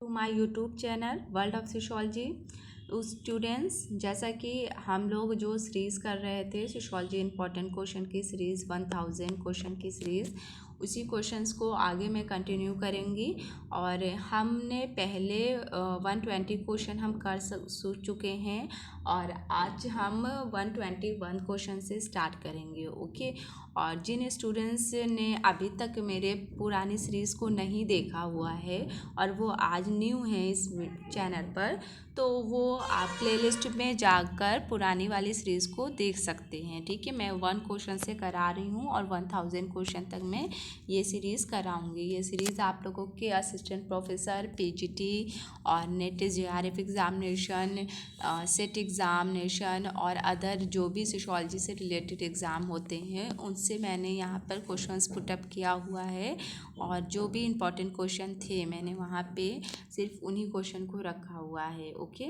To my YouTube channel world of sociology. Students, जैसा कि हम लोग जो सीरीज़ कर रहे थे सोशोलॉजी इंपॉर्टेंट क्वेश्चन की सीरीज़ 1000 क्वेश्चन की सीरीज़, उसी क्वेश्चंस को आगे मैं कंटिन्यू करेंगी। और हमने पहले 120 क्वेश्चन हम कर चुके हैं और आज हम 121 क्वेश्चन से स्टार्ट करेंगे। ओके। और जिन स्टूडेंट्स ने अभी तक मेरे पुरानी सीरीज़ को नहीं देखा हुआ है और वो आज न्यू हैं इस चैनल पर, तो वो आप प्लेलिस्ट में जाकर पुरानी वाली सीरीज़ को देख सकते हैं। ठीक है, मैं 1 क्वेश्चन से करा रही हूँ और 1000 क्वेश्चन तक मैं ये सीरीज़ कराऊंगी। ये सीरीज़ आप लोगों के असिस्टेंट प्रोफेसर, पीजीटी और net JRF examination, set examination और अदर जो भी सोशोलॉजी से रिलेटेड एग्ज़ाम होते हैं उनसे मैंने यहाँ पर क्वेश्चंस पुटअप किया हुआ है। और जो भी इम्पोर्टेंट क्वेश्चन थे मैंने वहाँ पे सिर्फ उन्हीं क्वेश्चन को रखा हुआ है। ओके।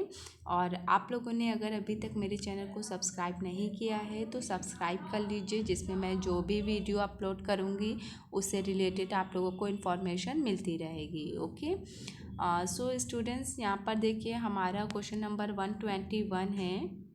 और आप लोगों ने अगर अभी तक मेरे चैनल को सब्सक्राइब नहीं किया है तो सब्सक्राइब कर लीजिए, जिसमें मैं जो भी वीडियो अपलोड करूँगी उससे रिलेटेड आप लोगों को इन्फॉर्मेशन मिलती रहेगी। ओके। सो स्टूडेंट्स, यहाँ पर देखिए हमारा क्वेश्चन नंबर 121 है।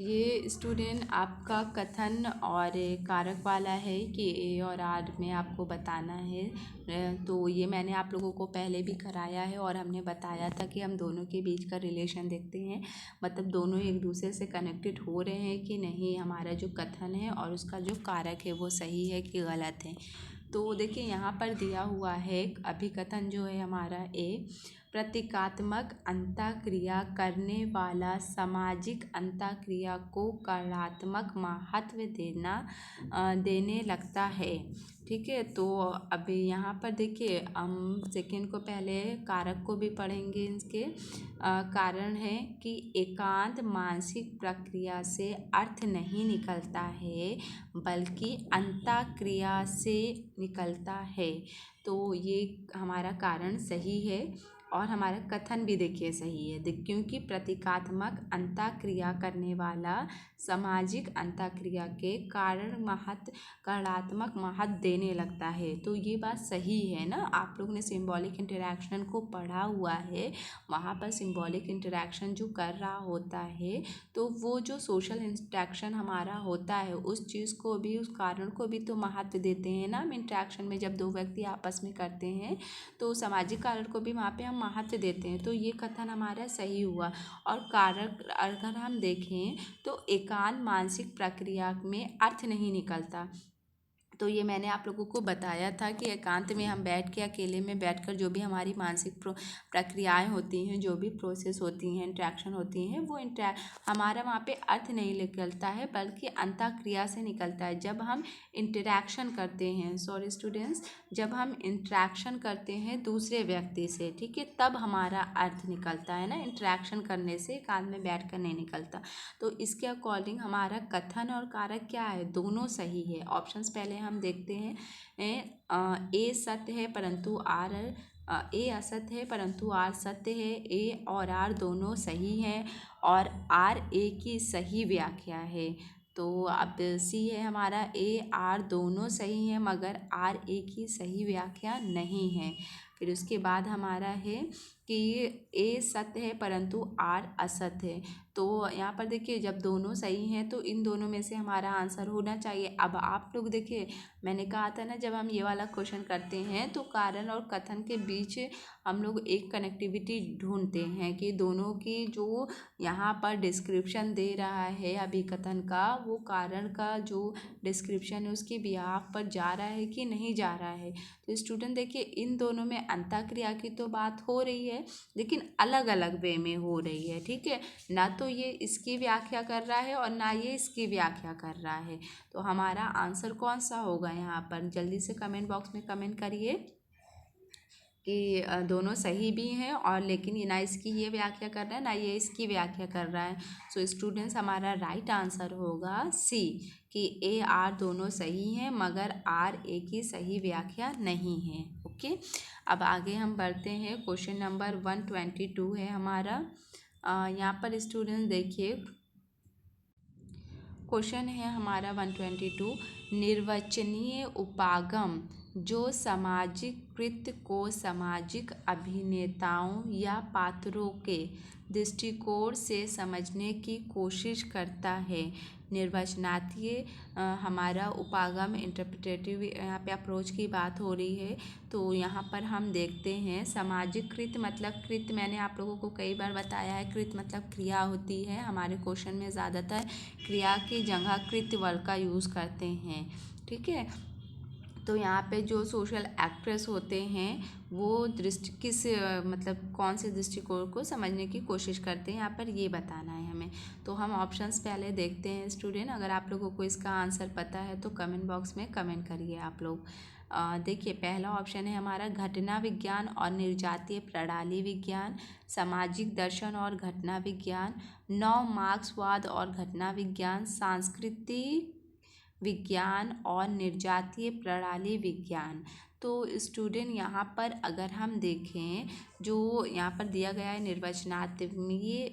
ये स्टूडेंट आपका कथन और कारक वाला है कि ए और आर में आपको बताना है। तो ये मैंने आप लोगों को पहले भी कराया है और हमने बताया था कि हम दोनों के बीच का रिलेशन देखते हैं, मतलब दोनों एक दूसरे से कनेक्टेड हो रहे हैं कि नहीं, हमारा जो कथन है और उसका जो कारक है वो सही है कि गलत है। तो देखिए यहाँ पर दिया हुआ है अभिकथन जो है हमारा ए, प्रतीकात्मक अंतःक्रिया करने वाला सामाजिक अंतःक्रिया को कार्यात्मक महत्व देने लगता है। ठीक है, तो अभी यहाँ पर देखिए हम सेकेंड को पहले कारक को भी पढ़ेंगे। इसके कारण है कि एकांत मानसिक प्रक्रिया से अर्थ नहीं निकलता है बल्कि अंतःक्रिया से निकलता है। तो ये हमारा कारण सही है और हमारा कथन भी देखिए सही है। क्योंकि प्रतीकात्मक अंतःक्रिया करने वाला सामाजिक अंतःक्रिया के कारणात्मक महत्व देने लगता है। तो ये बात सही है ना। आप लोग ने सिंबॉलिक इंटरैक्शन को पढ़ा हुआ है, वहाँ पर सिंबॉलिक इंटरैक्शन जो कर रहा होता है तो वो जो सोशल इंटरैक्शन हमारा होता है उस चीज़ को भी, उस कारण को भी तो महत्व देते हैं ना हम। इंटरैक्शन में जब दो व्यक्ति आपस में करते हैं तो सामाजिक कारण को भी वहाँ पे हम महत्व देते हैं। तो ये कथन हमारा सही हुआ। और कारक अगर हम देखें तो एकांत मानसिक प्रक्रिया में अर्थ नहीं निकलता, तो ये मैंने आप लोगों को बताया था कि एकांत में हम बैठ के अकेले में बैठकर जो भी हमारी मानसिक प्रक्रियाएं होती हैं, जो भी प्रोसेस होती हैं, इंट्रैक्शन होती हैं, वो हमारा वहाँ पे अर्थ नहीं निकलता है बल्कि अंतःक्रिया से निकलता है। जब हम इंटरैक्शन करते हैं, सॉरी स्टूडेंट्स, जब हम इंट्रैक्शन करते हैं दूसरे व्यक्ति से, ठीक है, तब हमारा अर्थ निकलता है ना। इंट्रैक्शन करने से एकांत में बैठ कर नहीं निकलता। तो इसके अकॉर्डिंग हमारा कथन और कारक क्या है, दोनों सही है। ऑप्शंस पहले हम देखते हैं। ए सत्य है परंतु आर ए असत्य है परंतु आर सत्य है। ए और आर दोनों सही हैं और आर ए की सही व्याख्या है। तो अब सी है हमारा, ए आर दोनों सही हैं मगर आर ए की सही व्याख्या नहीं है। फिर उसके बाद हमारा है कि ए सत्य है परंतु आर असत्य है। तो यहाँ पर देखिए जब दोनों सही हैं तो इन दोनों में से हमारा आंसर होना चाहिए। अब आप लोग देखिए, मैंने कहा था ना जब हम ये वाला क्वेश्चन करते हैं तो कारण और कथन के बीच हम लोग एक कनेक्टिविटी ढूंढते हैं कि दोनों की जो यहाँ पर डिस्क्रिप्शन दे रहा है अभिकथन का, वो कारण का जो डिस्क्रिप्शन है उसकी बिहाफ पर जा रहा है कि नहीं जा रहा है। तो स्टूडेंट देखिए इन दोनों में अंतःक्रिया की तो बात हो रही है लेकिन अलग अलग वे में हो रही है। ठीक है, ना तो ये इसकी व्याख्या कर रहा है और ना ये इसकी व्याख्या कर रहा है। तो हमारा आंसर कौन सा होगा यहाँ पर, जल्दी से कमेंट बॉक्स में कमेंट करिए कि दोनों सही भी हैं और लेकिन ये ना इसकी ये व्याख्या कर रहा है ना ये इसकी व्याख्या कर रहा है। सो स्टूडेंट्स, हमारा राइट आंसर होगा सी, कि ए आर दोनों सही हैं मगर आर ए की सही व्याख्या नहीं है। ओके। अब आगे हम बढ़ते हैं। क्वेश्चन नंबर 122 है हमारा। यहाँ पर स्टूडेंट देखिए क्वेश्चन है हमारा 122, निर्वचनीय उपागम जो सामाजिक कृत्य को सामाजिक अभिनेताओं या पात्रों के दृष्टिकोण से समझने की कोशिश करता है। निर्वचनात्मक हमारा उपागम इंटरप्रिटेटिव यहाँ पे अप्रोच की बात हो रही है। तो यहाँ पर हम देखते हैं सामाजिक कृत्य मतलब कृत्य मैंने आप लोगों को कई बार बताया है, कृत्य मतलब क्रिया होती है। हमारे क्वेश्चन में ज़्यादातर क्रिया की जगह कृत्य वर्ग का यूज़ करते हैं, ठीक है। तो यहाँ पे जो सोशल एक्ट्रेस होते हैं वो मतलब कौन से दृष्टिकोण को समझने की कोशिश करते हैं, यहाँ पर ये बताना है हमें। तो हम ऑप्शंस पहले देखते हैं स्टूडेंट। अगर आप लोगों को इसका आंसर पता है तो कमेंट बॉक्स में कमेंट करिए आप लोग। देखिए पहला ऑप्शन है हमारा घटना विज्ञान और निर्जातीय प्रणाली विज्ञान, सामाजिक दर्शन और घटना विज्ञान, नव मार्क्सवाद और घटना विज्ञान, सांस्कृतिक विज्ञान और निर्जातीय प्रणाली विज्ञान। तो स्टूडेंट यहाँ पर अगर हम देखें जो यहाँ पर दिया गया है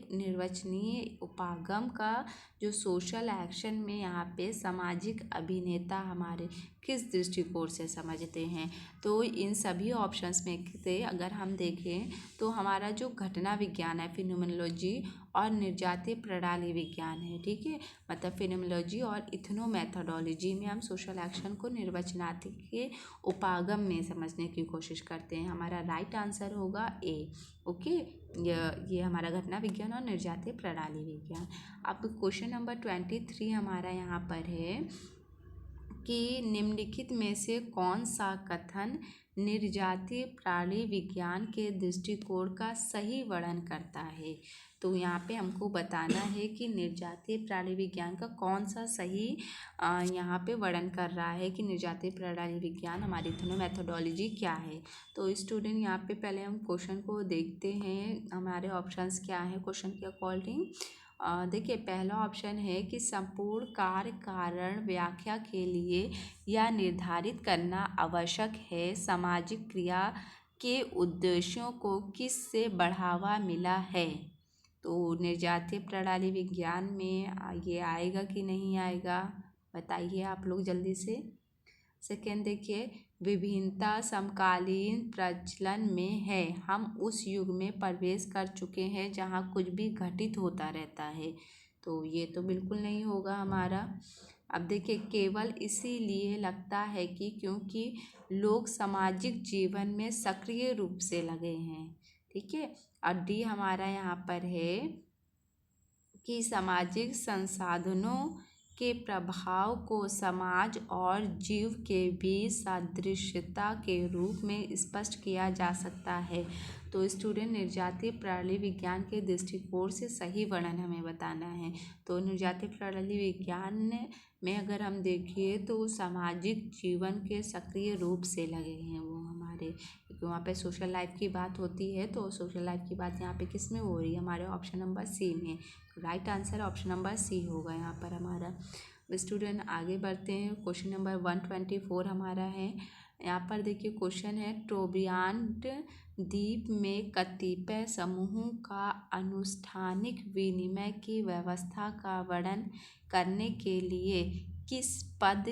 निर्वचनीय उपागम का जो सोशल एक्शन में यहाँ पे सामाजिक अभिनेता हमारे किस दृष्टिकोण से समझते हैं, तो इन सभी ऑप्शंस में से अगर हम देखें तो हमारा जो घटना विज्ञान है फिनोमेनोलॉजी और निर्जातीय प्रणाली विज्ञान है, ठीक है। मतलब फिनोमेनोलॉजी और इथनोमेथोडोलॉजी में हम सोशल एक्शन को निर्वचनात्मक के उपागम में समझने की कोशिश करते हैं। हमारा राइट आंसर होगा ए, ओके। ये हमारा घटना विज्ञान और निर्जातीय प्रणाली विज्ञान। अब क्वेश्चन नंबर 23 हमारा यहाँ पर है कि निम्नलिखित में से कौन सा कथन निर्जातीय प्राणी विज्ञान के दृष्टिकोण का सही वर्णन करता है। तो यहाँ पे हमको बताना है कि निर्जातीय प्राणी विज्ञान का कौन सा सही यहाँ पे वर्णन कर रहा है कि निर्जातीय प्राणी विज्ञान हमारी दोनों मेथोडोलॉजी क्या है। तो स्टूडेंट यहाँ पे पहले हम क्वेश्चन को देखते हैं हमारे ऑप्शंस क्या हैं क्वेश्चन के अकॉर्डिंग। देखिए पहला ऑप्शन है कि संपूर्ण कार्य कारण व्याख्या के लिए यह निर्धारित करना आवश्यक है सामाजिक क्रिया के उद्देश्यों को किस से बढ़ावा मिला है। तो निर्जातीय प्रणाली विज्ञान में ये आएगा कि नहीं आएगा, बताइए आप लोग जल्दी से। सेकेंड देखिए विभिन्नता समकालीन प्रचलन में है, हम उस युग में प्रवेश कर चुके हैं जहाँ कुछ भी घटित होता रहता है। तो ये तो बिल्कुल नहीं होगा हमारा। अब देखिए केवल इसीलिए लगता है कि क्योंकि लोग सामाजिक जीवन में सक्रिय रूप से लगे हैं, ठीक है। और डी हमारा यहाँ पर है कि सामाजिक संसाधनों के प्रभाव को समाज और जीव के बीच सादृश्यता के रूप में स्पष्ट किया जा सकता है। तो स्टूडेंट निर्जातीय प्रणाली विज्ञान के दृष्टिकोण से सही वर्णन हमें बताना है। तो निर्जातीय प्रणाली विज्ञान में अगर हम देखिए तो सामाजिक जीवन के सक्रिय रूप से लगे हैं वो हमारे, क्योंकि वहाँ पे सोशल लाइफ की बात होती है। तो सोशल लाइफ की बात यहाँ पे किस में हो रही है, हमारे ऑप्शन नंबर सी में। Right answer option number C होगा यहाँ पर हमारा। स्टूडेंट आगे बढ़ते हैं क्वेश्चन नंबर 124 हमारा है। यहाँ पर देखिए क्वेश्चन है ट्रोब्रियांड द्वीप में कतिपय समूहों का अनुष्ठानिक विनिमय की व्यवस्था का वर्णन करने के लिए किस पद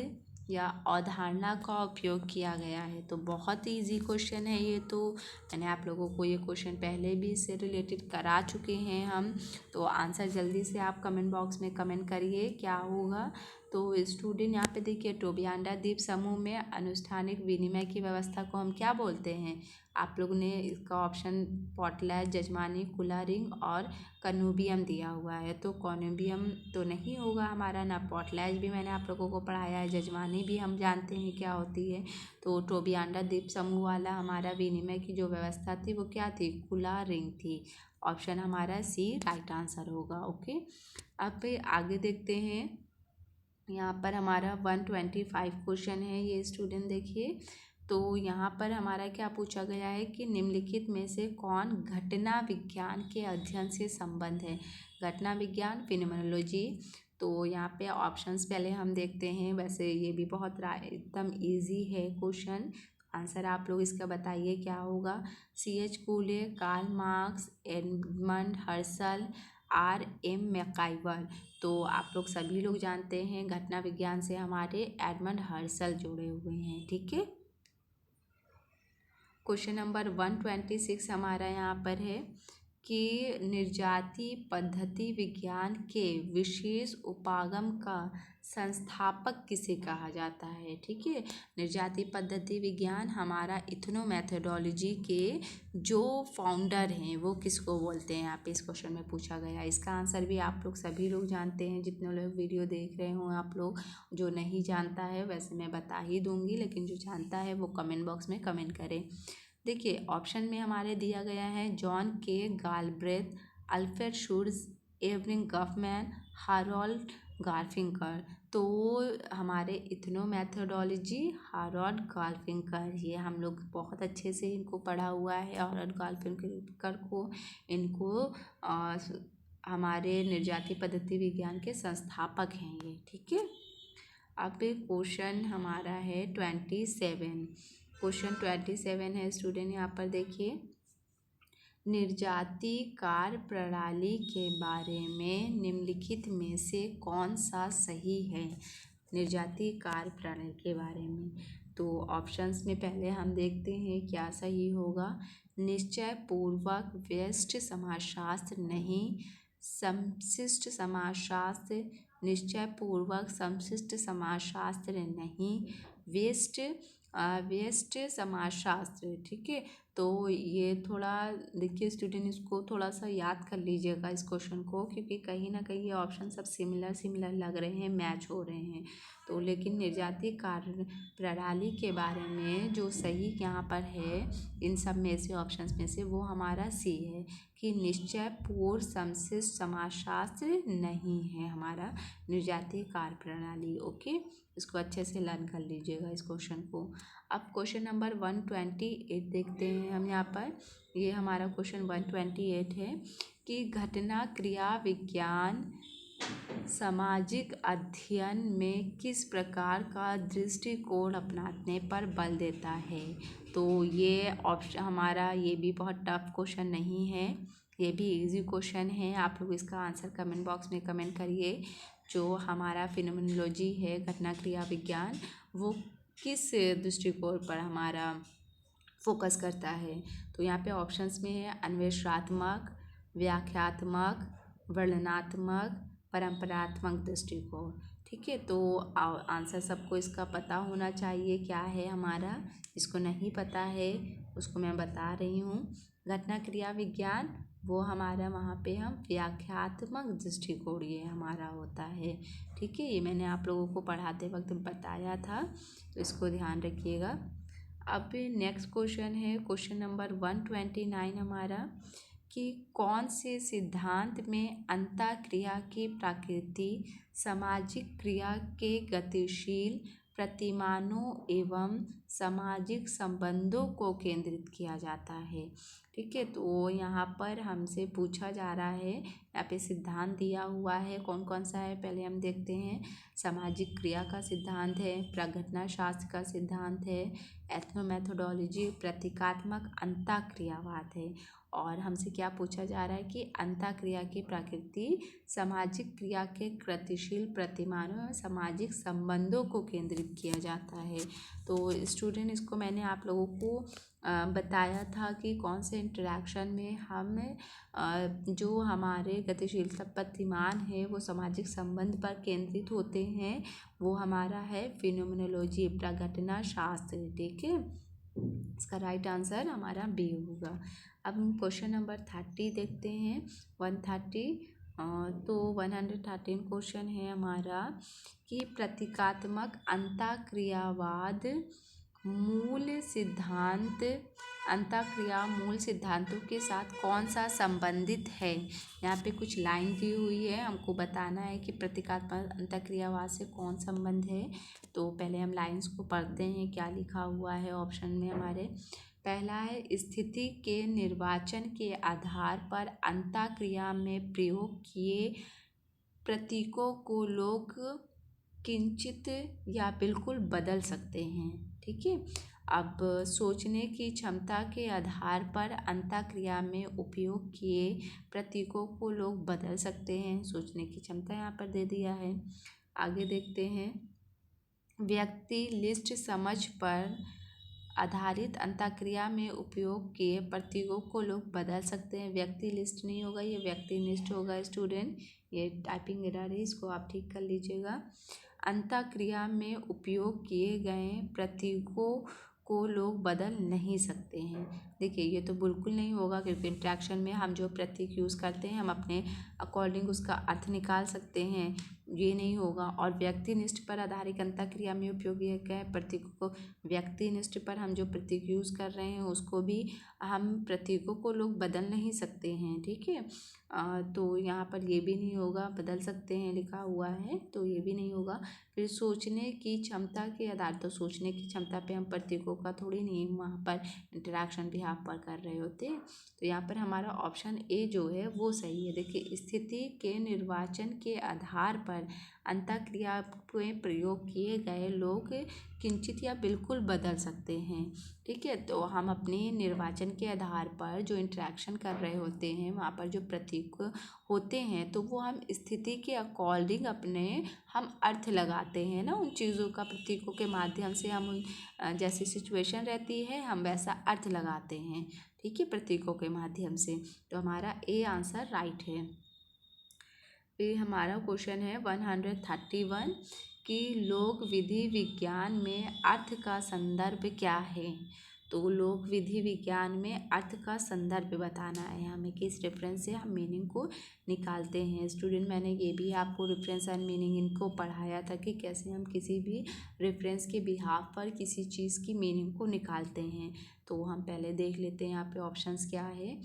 या अवधारणा का उपयोग किया गया है। तो बहुत ही ईजी क्वेश्चन है ये, तो मैंने आप लोगों को ये क्वेश्चन पहले भी इससे रिलेटेड करा चुके हैं हम। तो आंसर जल्दी से आप कमेंट बॉक्स में कमेंट करिए क्या होगा। तो स्टूडेंट यहाँ पे देखिए टोबियाना द्वीप समूह में अनुष्ठानिक विनिमय की व्यवस्था को हम क्या बोलते हैं। आप लोगों ने इसका ऑप्शन पोर्टलैंड, जजमानी, कुलारिंग और कनूबियम दिया हुआ है। तो कनूबियम तो नहीं होगा हमारा, ना पोर्टलैंड भी मैंने आप लोगों को पढ़ाया है, जजमानी भी हम जानते हैं क्या होती है। तो टोबियाना द्वीप समूह वाला हमारा विनिमय की जो व्यवस्था थी वो क्या थी, कुलारिंग थी। ऑप्शन हमारा सी राइट आंसर होगा, ओके। अब आगे देखते हैं। यहाँ पर हमारा 125 क्वेश्चन है ये स्टूडेंट देखिए। तो यहाँ पर हमारा क्या पूछा गया है कि निम्नलिखित में से कौन घटना विज्ञान के अध्ययन से संबंध है। घटना विज्ञान फिनोमेनोलॉजी। तो यहाँ पे ऑप्शंस पहले हम देखते हैं। वैसे ये भी बहुत एकदम इजी है क्वेश्चन। आंसर आप लोग इसका बताइए क्या होगा। C.H. Cooley, Karl Marx, Edmund Husserl, R.M. MacIver. तो आप लोग सभी लोग जानते हैं घटना विज्ञान से हमारे एडमंड हर्सल जुड़े हुए हैं, ठीक है। क्वेश्चन नंबर 126 हमारा यहाँ पर है कि निर्जाति पद्धति विज्ञान के विशेष उपागम का संस्थापक किसे कहा जाता है। ठीक है, निर्जाति पद्धति विज्ञान हमारा इथनो मैथडोलॉजी के जो फाउंडर हैं वो किसको बोलते हैं, यहाँ पे इस क्वेश्चन में पूछा गया। इसका आंसर भी आप लोग सभी लोग जानते हैं, जितने लोग वीडियो देख रहे हो आप लोग। जो नहीं जानता है वैसे मैं बता ही दूंगी, लेकिन जो जानता है वो कमेंट बॉक्स में कमेंट करें। देखिए ऑप्शन में हमारे दिया गया है जॉन के गालब्रेथ, अल्फ्रेड शुर्ज, एवरिंग गफमैन, हारोल्ड गार्फिंकर। तो हमारे इथनो मैथडोलॉजी हारोल्ड गार्फिंकर, ये हम लोग बहुत अच्छे से इनको पढ़ा हुआ है। हारोल्ड गार्फिंकर को इनको हमारे निर्जाति पद्धति विज्ञान के संस्थापक हैं ये। ठीक है, अब क्वेश्चन हमारा है 27। क्वेश्चन 27 है स्टूडेंट, यहाँ पर देखिए, निर्जाति कार्य प्रणाली के बारे में निम्नलिखित में से कौन सा सही है। निर्जाति कार्य प्रणाली के बारे में तो ऑप्शंस में पहले हम देखते हैं क्या सही होगा। निश्चय पूर्वक व्यष्टि समाजशास्त्र नहीं, समशिष्ट समाजशास्त्र, निश्चय पूर्वक समशिष्ट समाजशास्त्र नहीं, व्यष्ट समाजशास्त्र। ठीक है, तो ये थोड़ा देखिए स्टूडेंट, इसको थोड़ा सा याद कर लीजिएगा इस क्वेश्चन को, क्योंकि कहीं ना कहीं ये ऑप्शन सब सिमिलर लग रहे हैं, मैच हो रहे हैं। तो लेकिन निर्जाति कार्य प्रणाली के बारे में जो सही यहाँ पर है इन सब में से ऑप्शंस में से, वो हमारा सी है कि निश्चय पूर्व समशिष्ट समाजशास्त्र नहीं है हमारा निर्जाति कार्य प्रणाली। ओके, इसको अच्छे से लर्न कर लीजिएगा इस क्वेश्चन को। अब क्वेश्चन नंबर 128 देखते हैं हम यहाँ पर। ये हमारा क्वेश्चन 128 है कि घटना क्रिया विज्ञान सामाजिक अध्ययन में किस प्रकार का दृष्टिकोण अपनाने पर बल देता है। तो ये ऑप्शन हमारा, ये भी बहुत टफ क्वेश्चन नहीं है, ये भी इजी क्वेश्चन है। आप लोग इसका आंसर कमेंट बॉक्स में कमेंट करिए। जो हमारा फिनोमिनोलॉजी है घटना क्रिया विज्ञान, वो किस दृष्टिकोण पर हमारा फोकस करता है। तो यहाँ पे ऑप्शंस में है अन्वेषणात्मक, व्याख्यात्मक, वर्णनात्मक, परंपरात्मक दृष्टिकोण। ठीक है, तो आंसर सबको इसका पता होना चाहिए क्या है हमारा। जिसको नहीं पता है उसको मैं बता रही हूँ। घटना क्रिया विज्ञान वो हमारा, वहाँ पे हम व्याख्यात्मक दृष्टिकोण ये हमारा होता है। ठीक है, ये मैंने आप लोगों को पढ़ाते वक्त बताया था, तो इसको ध्यान रखिएगा। अब नेक्स्ट क्वेश्चन है क्वेश्चन नंबर 129 हमारा कि कौन से सिद्धांत में अंतःक्रिया की प्रकृति सामाजिक क्रिया के गतिशील प्रतिमानों एवं सामाजिक संबंधों को केंद्रित किया जाता है। ठीक है, तो यहाँ पर हमसे पूछा जा रहा है, यहाँ पे सिद्धांत दिया हुआ है, कौन कौन सा है पहले हम देखते हैं। सामाजिक क्रिया का सिद्धांत है, प्रघटना शास्त्र का सिद्धांत है, एथनोमैथोडोलॉजी, प्रतीकात्मक अंतःक्रियावाद है। और हमसे क्या पूछा जा रहा है कि अंतःक्रिया की प्रकृति सामाजिक क्रिया के गतिशील प्रतिमानों और सामाजिक संबंधों को केंद्रित किया जाता है। तो स्टूडेंट, इसको मैंने आप लोगों को बताया था कि कौन से इंटरेक्शन में हम जो हमारे गतिशीलता प्रतिमान है वो सामाजिक संबंध पर केंद्रित होते हैं, वो हमारा है फिनोमिनोलॉजी, प्रघटना शास्त्र। ठीक है, इसका राइट आंसर हमारा बी होगा। अब हम क्वेश्चन नंबर 30 देखते हैं 130। तो 113 क्वेश्चन है हमारा कि प्रतीकात्मक अंतःक्रियावाद मूल सिद्धांत अंतःक्रिया मूल सिद्धांतों के साथ कौन सा संबंधित है। यहाँ पे कुछ लाइन दी हुई है, हमको बताना है कि प्रतीकात्मक अंतःक्रियावाद से कौन संबंध है। तो पहले हम लाइंस को पढ़ते हैं क्या लिखा हुआ है ऑप्शन में हमारे। पहला है स्थिति के निर्वाचन के आधार पर अंतःक्रिया में प्रयोग किए प्रतीकों को लोग किंचित या बिल्कुल बदल सकते हैं। ठीक है, अब सोचने की क्षमता के आधार पर अंतःक्रिया में उपयोग किए प्रतीकों को लोग बदल सकते हैं। सोचने की क्षमता यहाँ पर दे दिया है। आगे देखते हैं, व्यक्ति लिस्ट समझ पर आधारित अंतःक्रिया में उपयोग किए प्रतीकों को लोग बदल सकते हैं। व्यक्ति लिस्ट नहीं होगा, ये व्यक्तिनिष्ठ होगा स्टूडेंट। ये टाइपिंग एरर है, इसको आप ठीक कर लीजिएगा। अंतःक्रिया में उपयोग किए गए प्रतीकों को लोग बदल नहीं सकते हैं। देखिए ये तो बिल्कुल नहीं होगा, क्योंकि इंट्रैक्शन में हम जो प्रतीक यूज़ करते हैं हम अपने अकॉर्डिंग उसका अर्थ निकाल सकते हैं, ये नहीं होगा। और व्यक्तिनिष्ठ पर आधारित अंतःक्रिया में उपयोग किए गए प्रतीकों को, व्यक्तिनिष्ठ पर हम जो प्रतीक यूज़ कर रहे हैं उसको भी हम प्रतीकों को लोग बदल नहीं सकते हैं, ठीक है। तो यहाँ पर ये भी नहीं होगा, बदल सकते हैं लिखा हुआ है, तो ये भी नहीं होगा। फिर सोचने की क्षमता के आधार, तो सोचने की क्षमता पे हम प्रतीकों का थोड़ी नहीं वहाँ पर इंटरेक्शन भी यहाँ पर कर रहे होते। तो यहाँ पर हमारा ऑप्शन ए जो है वो सही है। देखिए स्थिति के निर्वाचन के आधार पर अंतःक्रिया में प्रयोग किए गए लोग किंचित या बिल्कुल बदल सकते हैं, ठीक है। तो हम अपने निर्वाचन के आधार पर जो इंटरेक्शन कर रहे होते हैं वहाँ पर जो प्रतीक होते हैं तो वो हम स्थिति के अकॉर्डिंग अपने हम अर्थ लगाते हैं ना उन चीज़ों का, प्रतीकों के माध्यम से हम जैसी सिचुएशन रहती है हम वैसा अर्थ लगाते हैं, ठीक है, प्रतीकों के माध्यम से। तो हमारा ए आंसर राइट है। फिर हमारा क्वेश्चन है 131 कि लोक विधि विज्ञान में अर्थ का संदर्भ क्या है। तो लोक विधि विज्ञान में अर्थ का संदर्भ बताना है हमें, किस रेफरेंस से हम मीनिंग को निकालते हैं। स्टूडेंट मैंने ये भी आपको रेफरेंस एंड मीनिंग इनको पढ़ाया था कि कैसे हम किसी भी रेफरेंस के बिहाफ पर किसी चीज़ की मीनिंग को निकालते हैं। तो हम पहले देख लेते हैं यहाँ पे ऑप्शंस क्या है।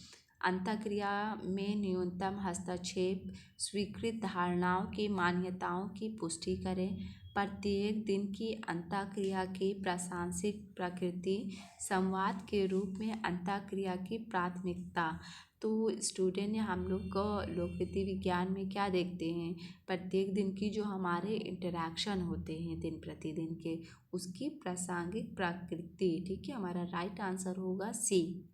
अंतःक्रिया में न्यूनतम हस्तक्षेप, स्वीकृत धारणाओं की मान्यताओं की पुष्टि करें, प्रत्येक दिन की अंतःक्रिया की प्रासंगिक प्रकृति, संवाद के रूप में अंतःक्रिया की प्राथमिकता। तो स्टूडेंट हम लोग को लोकविधि विज्ञान में क्या देखते हैं, प्रत्येक दिन की जो हमारे इंटरेक्शन होते हैं दिन प्रतिदिन के, उसकी प्रासंगिक प्रकृति, ठीक है। हमारा राइट आंसर होगा सी।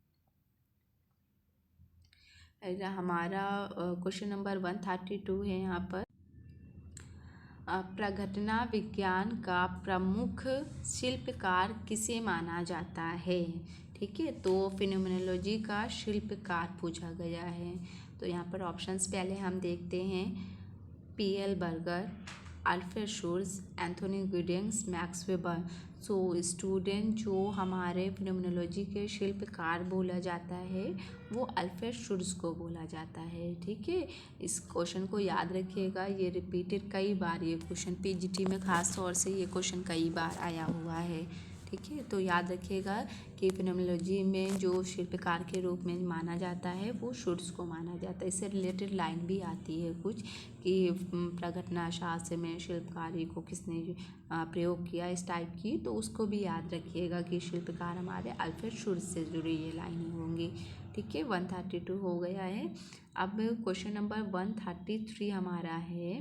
हमारा क्वेश्चन नंबर 132 है यहाँ पर। प्रघटना विज्ञान का प्रमुख शिल्पकार किसे माना जाता है, ठीक है। तो फिनोमेनोलॉजी का शिल्पकार पूछा गया है। तो यहाँ पर ऑप्शंस पहले हम देखते हैं। P L Berger, Alfred Schutz, Anthony Giddens, Max Weber. So student जो हमारे फिनोमेनोलॉजी के शिल्पकार बोला जाता है वो अल्फ्रेड शुल्ट्ज को बोला जाता है, ठीक है। इस क्वेश्चन को याद रखिएगा, ये रिपीटेड कई बार, ये क्वेश्चन पीजीटी में खास तौर से ये क्वेश्चन कई बार आया हुआ है, ठीक है। तो याद रखिएगा कि फिनोमेनोलॉजी में जो शिल्पकार के रूप में माना जाता है वो शुल्ट्ज को माना जाता है। इससे रिलेटेड लाइन भी आती है कुछ कि प्रघटना शास्त्र में शिल्पकारी को किसने प्रयोग किया, इस टाइप की, तो उसको भी याद रखिएगा कि शिल्पकार हमारे अल्फ्रेड शुल्ट्ज से जुड़ी ये लाइनें होंगी, ठीक है। 132 हो गया है। अब क्वेश्चन नंबर 133 हमारा है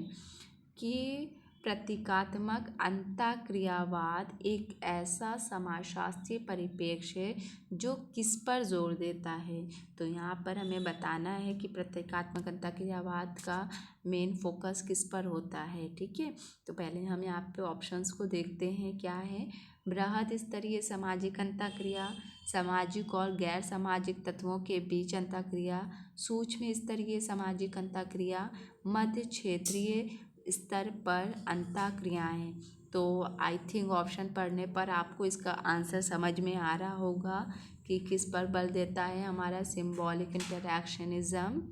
कि प्रतीकात्मक अंतःक्रियावाद एक ऐसा समाजशास्त्रीय परिप्रेक्ष्य है जो किस पर जोर देता है। तो यहाँ पर हमें बताना है कि प्रतीकात्मक अंतःक्रियावाद का मेन फोकस किस पर होता है, ठीक है। तो पहले हम यहाँ पे ऑप्शंस को देखते हैं क्या है। बृहद स्तरीय सामाजिक अंतःक्रिया, सामाजिक और गैर सामाजिक तत्वों के बीच अंतःक्रिया, सूक्ष्म स्तरीय सामाजिक अंतःक्रिया, मध्य क्षेत्रीय स्तर पर अंतःक्रियाएं। तो आई थिंक ऑप्शन पढ़ने पर आपको इसका आंसर समझ में आ रहा होगा कि किस पर बल देता है हमारा सिंबॉलिक इंटरैक्शनिज्म।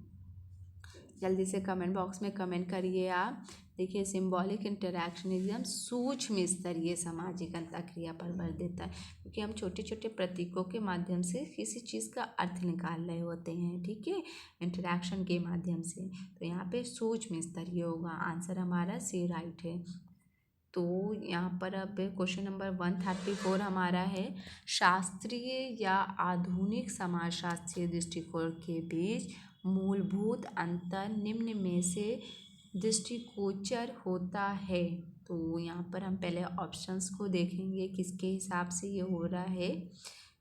जल्दी से कमेंट बॉक्स में कमेंट करिए आप। देखिए सिंबॉलिक इंटरैक्शनिज्म सूक्ष्म स्तरीय सामाजिक अंतःक्रिया पर बल देता है, क्योंकि हम छोटे छोटे प्रतीकों के माध्यम से किसी चीज़ का अर्थ निकाल रहे होते हैं, ठीक है, इंटरैक्शन के माध्यम से। तो यहाँ पे सूक्ष्म स्तरीय होगा, आंसर हमारा सी राइट है। तो यहाँ पर अब क्वेश्चन नंबर 134 हमारा है। शास्त्रीय या आधुनिक समाजशास्त्रीय दृष्टिकोण के बीच मूलभूत अंतर निम्न में से दृष्टिगोचर होता है। तो यहाँ पर हम पहले ऑप्शंस को देखेंगे किसके हिसाब से ये हो रहा है।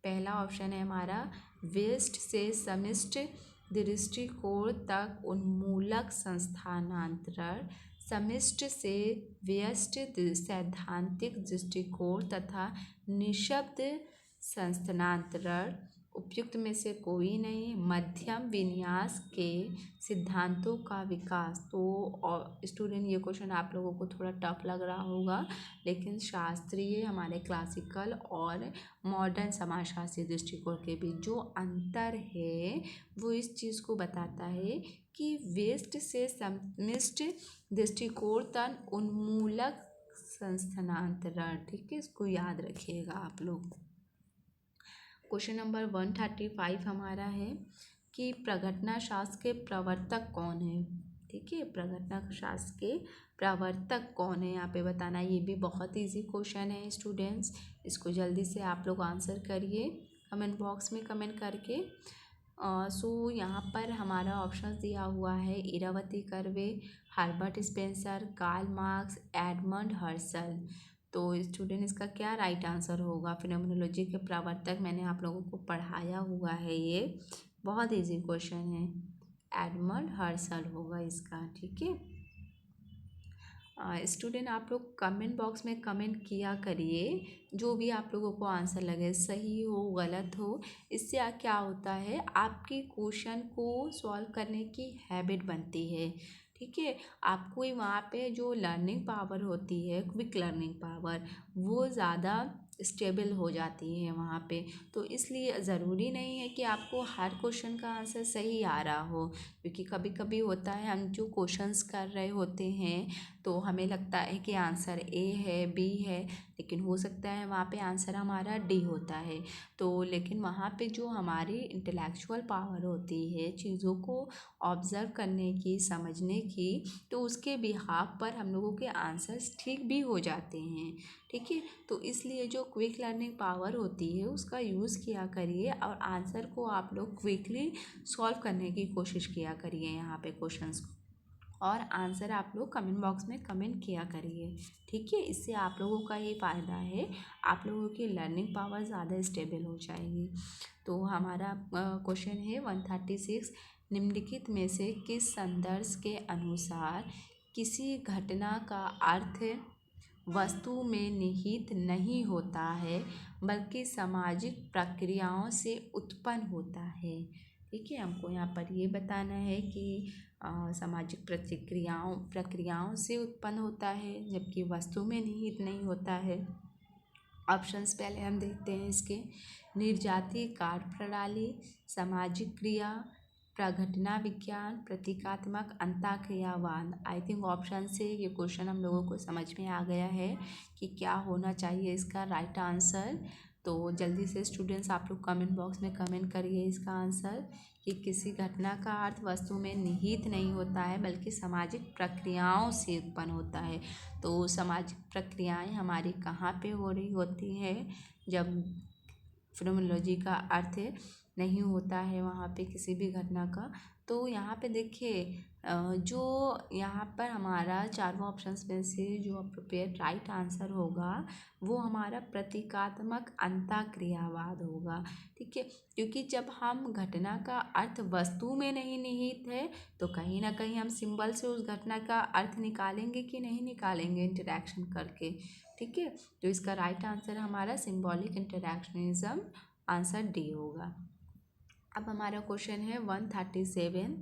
पहला ऑप्शन है हमारा वेस्ट से समष्टि दृष्टिकोण तक उन्मूलक संस्थानांतरण, समष्टि से व्यष्टि सैद्धांतिक दृष्टिकोण तथा निःशब्द संस्थानांतरण उपयुक्त में से कोई नहीं। मध्यम विन्यास के सिद्धांतों का विकास। तो स्टूडेंट ये क्वेश्चन आप लोगों को थोड़ा टफ लग रहा होगा, लेकिन शास्त्रीय हमारे क्लासिकल और मॉडर्न समाजशास्त्री दृष्टिकोण के बीच जो अंतर है वो इस चीज़ को बताता है कि वेस्ट से समष्टि दृष्टिकोण तन उन्मूलक संस्थानांतरण। ठीक है, इसको याद रखिएगा आप लोग। क्वेश्चन नंबर 135 हमारा है कि प्रघटना शास्त्र के प्रवर्तक कौन है। ठीक है, प्रघटना शास्त्र के प्रवर्तक कौन है यहाँ पे बताना। ये भी बहुत इजी क्वेश्चन है स्टूडेंट्स, इसको जल्दी से आप लोग आंसर करिए कमेंट बॉक्स में कमेंट करके। सो यहाँ पर हमारा ऑप्शन दिया हुआ है Irawati Karve, Herbert Spencer, Karl Marx, Edmund Husserl. तो स्टूडेंट इसका क्या राइट आंसर होगा। फिनोमिनोलॉजी के प्रवर्तक मैंने आप लोगों को पढ़ाया हुआ है, ये बहुत इजी क्वेश्चन है, एडमंड हर्सल होगा इसका। ठीक है स्टूडेंट, आप लोग कमेंट बॉक्स में कमेंट किया करिए जो भी आप लोगों को आंसर लगे, सही हो गलत हो। इससे क्या होता है, आपकी क्वेश्चन को सॉल्व करने की हैबिट बनती है। ठीक है, आपको वहाँ पे जो लर्निंग पावर होती है, क्विक लर्निंग पावर, वो ज़्यादा स्टेबल हो जाती है वहाँ पे। तो इसलिए ज़रूरी नहीं है कि आपको हर क्वेश्चन का आंसर सही आ रहा हो, क्योंकि कभी कभी होता है हम जो क्वेश्चंस कर रहे होते हैं तो हमें लगता है कि आंसर ए है, बी है, लेकिन हो सकता है वहाँ पे आंसर हमारा डी होता है। तो लेकिन वहाँ पे जो हमारी इंटेलेक्चुअल पावर होती है चीज़ों को ऑब्ज़र्व करने की, समझने की, तो उसके बिहाफ पर हम लोगों के आंसर्स ठीक भी हो जाते हैं। ठीक है, तो इसलिए जो क्विक लर्निंग पावर होती है उसका यूज़ किया करिए और आंसर को आप लोग क्विकली सॉल्व करने की कोशिश किया करिए यहाँ पे क्वेश्चंस को, और आंसर आप लोग कमेंट बॉक्स में कमेंट किया करिए। ठीक है, इससे आप लोगों का ये फ़ायदा है, आप लोगों की लर्निंग पावर ज़्यादा स्टेबल हो जाएगी। तो हमारा क्वेश्चन है 136, निम्नलिखित में से किस संदर्भ के अनुसार किसी घटना का अर्थ वस्तु में निहित नहीं होता है बल्कि सामाजिक प्रक्रियाओं से उत्पन्न होता है। ठीक है, हमको यहाँ पर ये बताना है कि सामाजिक प्रक्रियाओं से उत्पन्न होता है जबकि वस्तु में निहित नहीं होता है। ऑप्शंस पहले हम देखते हैं इसके। निर्जातीय कार्य प्रणाली, सामाजिक क्रिया, प्रघटना विज्ञान, प्रतीकात्मक अंतःक्रियावाद। आई थिंक ऑप्शन से ये क्वेश्चन हम लोगों को समझ में आ गया है कि क्या होना चाहिए इसका राइट आंसर। तो जल्दी से स्टूडेंट्स आप लोग कमेंट बॉक्स में कमेंट करिए इसका आंसर कि किसी घटना का अर्थ वस्तु में निहित नहीं होता है बल्कि सामाजिक प्रक्रियाओं से उत्पन्न होता है। तो सामाजिक प्रक्रियाएं हमारी कहाँ पे हो रही होती है, जब फिनोमिनोलॉजी का अर्थ नहीं होता है वहाँ पे किसी भी घटना का। तो यहाँ पे देखिए जो यहाँ पर हमारा चारों ऑप्शंस में से जो अप्रोप्रिएट राइट आंसर होगा वो हमारा प्रतीकात्मक अंतःक्रियावाद होगा। ठीक है, क्योंकि जब हम घटना का अर्थ वस्तु में नहीं निहित है तो कहीं ना कहीं हम सिंबल से उस घटना का अर्थ निकालेंगे कि नहीं निकालेंगे इंटरेक्शन करके। ठीक है, तो इसका राइट आंसर हमारा सिंबॉलिक इंटरेक्शनिज्म, आंसर डी होगा। अब हमारा क्वेश्चन है 137।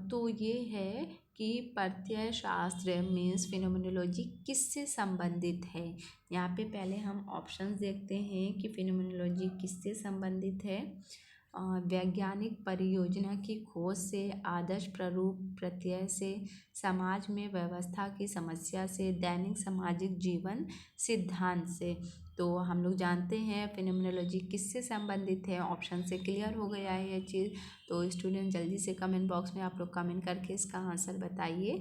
तो ये है कि प्रत्यय शास्त्र मीन्स फिनोमिनोलॉजी किससे संबंधित है। यहाँ पे पहले हम ऑप्शंस देखते हैं कि फिनोमिनोलॉजी किससे संबंधित है। वैज्ञानिक परियोजना की खोज से, आदर्श प्रारूप प्रत्यय से, समाज में व्यवस्था की समस्या से, दैनिक सामाजिक जीवन सिद्धांत से। तो हम लोग जानते हैं फिनोमिनोलॉजी किससे संबंधित है, ऑप्शन से क्लियर हो गया है ये चीज़। तो स्टूडेंट जल्दी से कमेंट बॉक्स में आप लोग कमेंट करके इसका आंसर बताइए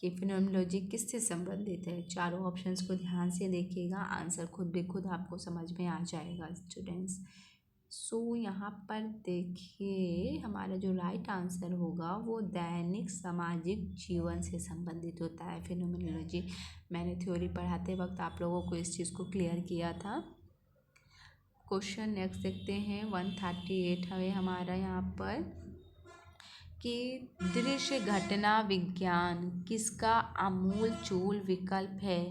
कि फिनोमिनोलॉजी किससे संबंधित है। चारों ऑप्शंस को ध्यान से देखिएगा, आंसर खुद आपको समझ में आ जाएगा स्टूडेंट्स। सो यहाँ पर देखिए हमारा जो राइट आंसर होगा वो दैनिक सामाजिक जीवन से संबंधित होता है फिनोमिनोलॉजी। मैंने थ्योरी पढ़ाते वक्त आप लोगों को इस चीज़ को क्लियर किया था। क्वेश्चन नेक्स्ट देखते हैं 138 है हमारा यहाँ पर कि दृश्य घटना विज्ञान किसका आमूल चूल विकल्प है।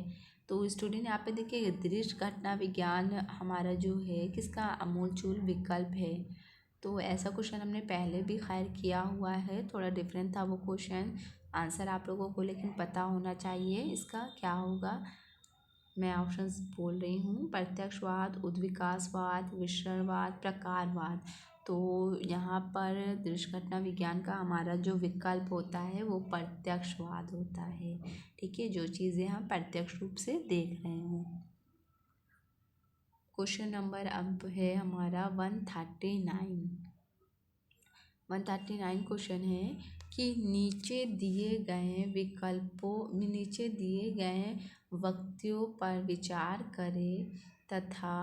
तो स्टूडेंट यहाँ पे देखिए दृश्य घटना विज्ञान हमारा जो है किसका अमूलचूल विकल्प है। तो ऐसा क्वेश्चन हमने पहले भी खैर किया हुआ है, थोड़ा डिफरेंट था वो क्वेश्चन, आंसर आप लोगों को लेकिन पता होना चाहिए इसका क्या होगा। मैं ऑप्शंस बोल रही हूँ, प्रत्यक्षवाद, उद्विकासवाद, मिश्रणवाद, प्रकारवाद। तो यहाँ पर दृश्य घटना विज्ञान का हमारा जो विकल्प होता है वो प्रत्यक्षवाद होता है। ठीक है, जो चीज़ें हम प्रत्यक्ष रूप से देख रहे हैं। क्वेश्चन नंबर अब है हमारा 139 क्वेश्चन है कि नीचे दिए गए वक्तव्यों पर विचार करें तथा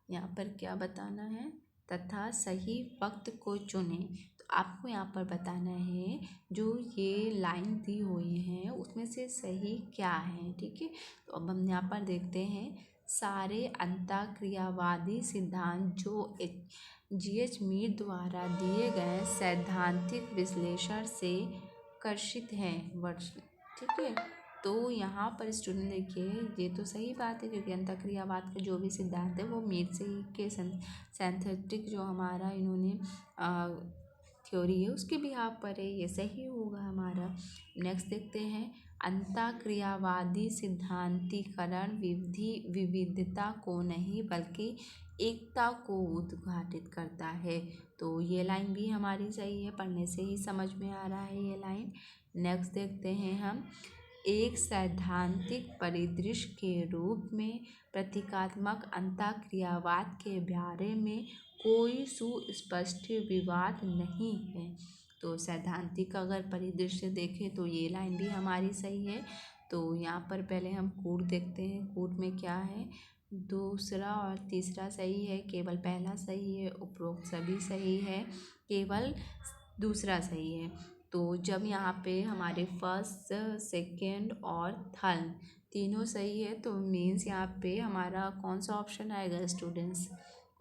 यहाँ पर क्या बताना है, तथा सही वक्त को चुने। तो आपको यहाँ पर बताना है जो ये लाइन दी हुई हैं उसमें से सही क्या है। ठीक है, तो अब हम यहाँ पर देखते हैं, सारे अंतःक्रियावादी सिद्धांत जो GH मीर द्वारा दिए गए सैद्धांतिक विश्लेषण से कर्षित हैं वर्ष। ठीक है, तो यहाँ पर स्टूडेंट देखिए ये तो सही बात है क्योंकि अंतःक्रियावाद का जो भी सिद्धांत है वो मीर से ही के सिंथेटिक जो हमारा इन्होंने थ्योरी है उसके बिहाव पर है, ये सही होगा हमारा। नेक्स्ट देखते हैं, अंतःक्रियावादी सिद्धांतीकरण विविधता को नहीं बल्कि एकता को उद्घाटित करता है। तो ये लाइन भी हमारी सही है, पढ़ने से ही समझ में आ रहा है ये लाइन। नेक्स्ट देखते हैं हम, एक सैद्धांतिक परिदृश्य के रूप में प्रतीकात्मक अंतःक्रियावाद के बारे में कोई सुस्पष्ट विवाद नहीं है। तो सैद्धांतिक अगर परिदृश्य देखें तो ये लाइन भी हमारी सही है। तो यहाँ पर पहले हम कूट देखते हैं, कूट में क्या है, दूसरा और तीसरा सही है, केवल पहला सही है, उपरोक्त सभी सही है, केवल दूसरा सही है। तो जब यहाँ पे हमारे फर्स्ट, सेकंड और थर्ड तीनों सही है तो मीन्स यहाँ पे हमारा कौन सा ऑप्शन आएगा स्टूडेंट्स,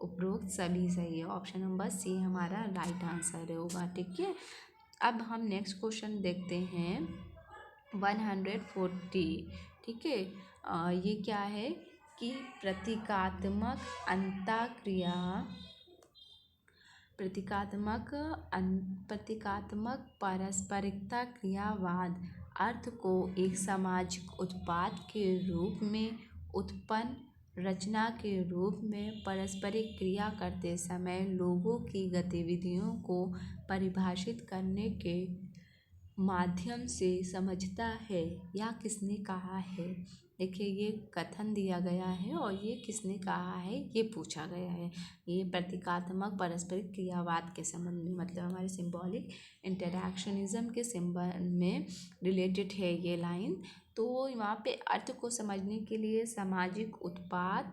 उपरोक्त सभी सही है, ऑप्शन नंबर सी हमारा राइट आंसर होगा। ठीक है, अब हम नेक्स्ट क्वेश्चन देखते हैं 140। ठीक है, ये क्या है कि प्रतीकात्मक पारस्परिकता क्रियावाद अर्थ को एक सामाजिक उत्पाद के रूप में उत्पन्न रचना के रूप में पारस्परिक क्रिया करते समय लोगों की गतिविधियों को परिभाषित करने के माध्यम से समझता है। या किसने कहा है, देखिए ये कथन दिया गया है और ये किसने कहा है ये पूछा गया है। ये प्रतीकात्मक पारस्परिक क्रियावाद के संबंध में, मतलब हमारे सिंबॉलिक इंटरैक्शनिज्म के संबंध में रिलेटेड है ये लाइन। तो वहाँ पे अर्थ को समझने के लिए सामाजिक उत्पाद,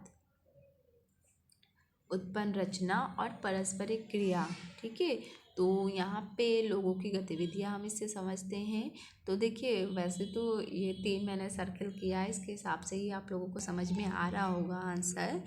उत्पन्न रचना और पारस्परिक क्रिया। ठीक है, तो यहाँ पे लोगों की गतिविधियाँ हम इससे समझते हैं। तो देखिए वैसे तो ये 3 मैंने सर्कल किया है, इसके हिसाब से ही आप लोगों को समझ में आ रहा होगा आंसर।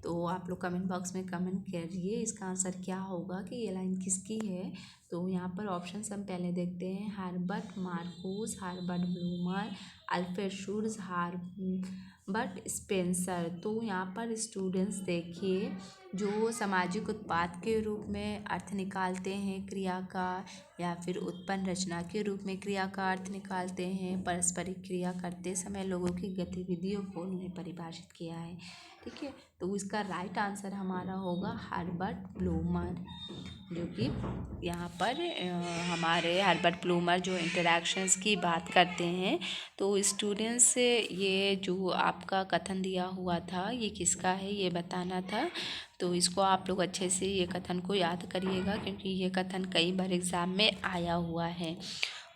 तो आप लोग कमेंट बॉक्स में कमेंट करिए इसका आंसर क्या होगा कि ये लाइन किसकी है। तो यहाँ पर ऑप्शंस हम पहले देखते हैं, Herbert Marcuse, Herbert Blumer, Alfred Schutz, Herbert Spencer. तो यहाँ पर स्टूडेंट्स देखिए जो सामाजिक उत्पाद के रूप में अर्थ निकालते हैं क्रिया का, या फिर उत्पन्न रचना के रूप में क्रिया का अर्थ निकालते हैं, पारस्परिक क्रिया करते समय लोगों की गतिविधियों को उन्होंने परिभाषित किया है। ठीक है, तो इसका राइट आंसर हमारा होगा हर्बर्ट ब्लूमर, जो कि यहाँ पर हमारे हर्बर्ट ब्लूमर जो इंटरैक्शंस की बात करते हैं। तो स्टूडेंट्स ये जो आपका कथन दिया हुआ था ये किसका है ये बताना था। तो इसको आप लोग अच्छे से ये कथन को याद करिएगा क्योंकि ये कथन कई बार एग्ज़ाम में आया हुआ है।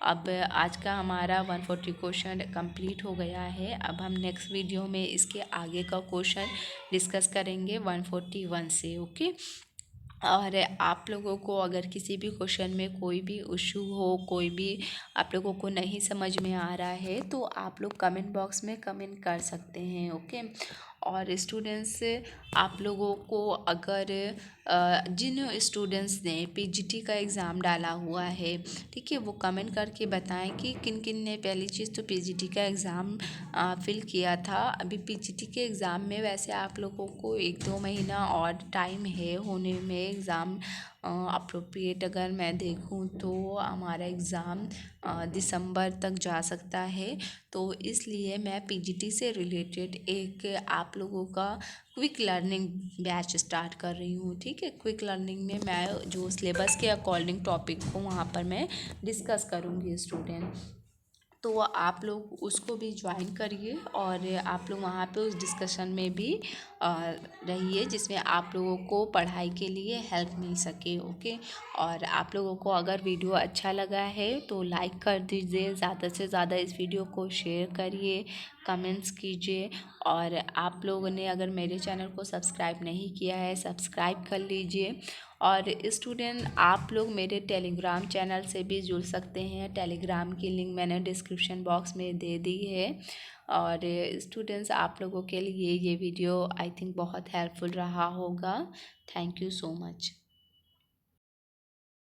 अब आज का हमारा 140 क्वेश्चन कंप्लीट हो गया है। अब हम नेक्स्ट वीडियो में इसके आगे का क्वेश्चन डिस्कस करेंगे 141 से। ओके, और आप लोगों को अगर किसी भी क्वेश्चन में कोई भी इशू हो, कोई भी आप लोगों को नहीं समझ में आ रहा है तो आप लोग कमेंट बॉक्स में कमेंट कर सकते हैं। ओके, और स्टूडेंट्स, आप लोगों को अगर जिन स्टूडेंट्स ने पीजीटी का एग्ज़ाम डाला हुआ है, ठीक है, वो कमेंट करके बताएं कि किन किन ने पहली चीज़ तो पीजीटी का एग्ज़ाम फिल किया था। अभी पीजीटी के एग्ज़ाम में वैसे आप लोगों को 1-2 महीना और टाइम है होने में एग्ज़ाम। अप्रोप्रिएट अगर मैं देखूँ तो हमारा एग्ज़ाम दिसंबर तक जा सकता है। तो इसलिए मैं पीजीटी से रिलेटेड एक आप लोगों का क्विक लर्निंग बैच स्टार्ट कर रही हूँ, ठीक है। क्विक लर्निंग में मैं जो सिलेबस के अकॉर्डिंग टॉपिक को वहाँ पर मैं डिस्कस करूँगी स्टूडेंट। तो आप लोग उसको भी ज्वाइन करिए और आप लोग वहाँ पे उस डिस्कशन में भी रहिए, जिसमें आप लोगों को पढ़ाई के लिए हेल्प मिल सके, ओके। और आप लोगों को अगर वीडियो अच्छा लगा है तो लाइक कर दीजिए, ज़्यादा से ज़्यादा इस वीडियो को शेयर करिए, कमेंट्स कीजिए। और आप लोगों ने अगर मेरे चैनल को सब्सक्राइब नहीं किया है, सब्सक्राइब कर लीजिए। और स्टूडेंट, आप लोग मेरे टेलीग्राम चैनल से भी जुड़ सकते हैं। टेलीग्राम की लिंक मैंने डिस्क्रिप्शन बॉक्स में दे दी है। और स्टूडेंट्स, आप लोगों के लिए ये वीडियो आई थिंक बहुत हेल्पफुल रहा होगा। Thank you so much.